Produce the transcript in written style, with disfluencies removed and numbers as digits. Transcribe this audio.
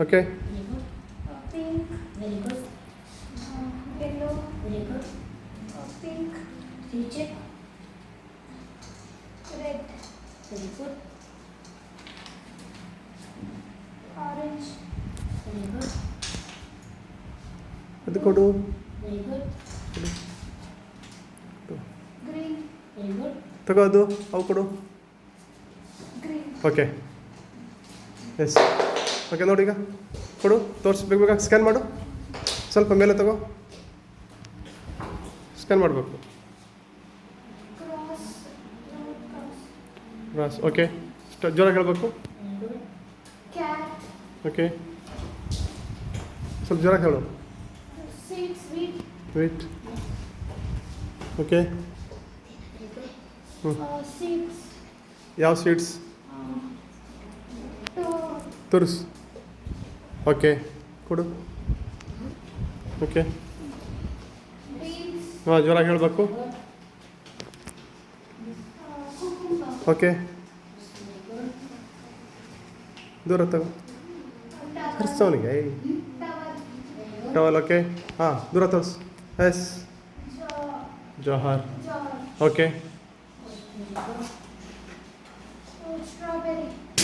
Okay. Very good. pink, Very good. yellow, Very good. pink, Teacher. red, Very good. orange, Very good. ಅದು ಕೊಡು. Very good. green, Very good. ತಗೋ ಅದು ಅವು ಕೊಡು. green, okay. S. Okay ನೋಡಿ ಈಗ ಕೊಡು, ತೋರಿಸಿ ಬೇಗ ಸ್ಕ್ಯಾನ್ ಮಾಡು. ಸ್ವಲ್ಪ ಮೇಲೆ ತಗೋ, ಸ್ಕ್ಯಾನ್ ಮಾಡಬೇಕು. cross, road cross, ರಾಸ್. ಓಕೆ. ಜೋರಾಗಿ ಹೇಳಬೇಕು. Very good. cat, okay. ಸ್ವಲ್ಪ ಜೋರಾಗಿ ಹೇಳು. seed, sweet, weight. Okay. Very good. seeds, ಯಾವ ಸ್ವೀಟ್ಸ್ to, ತೋರಿಸು. ಓಕೆ ಕೊಡು. ಓಕೆ. beans, ಹಾಂ ಜೋರಾಗಿ ಹೇಳಬೇಕು. Good. cucumber, okay. Very good. ದೂರ ತಗೋ. towel, ಹರಿಸೋನಿಗೆ towel, Very good. Towel. Okay. ಹಾಂ ದೂರ ತೋರಿಸು. ಎಸ್. ಜೋಹಾರ್. jar, okay. Very good. strawberry,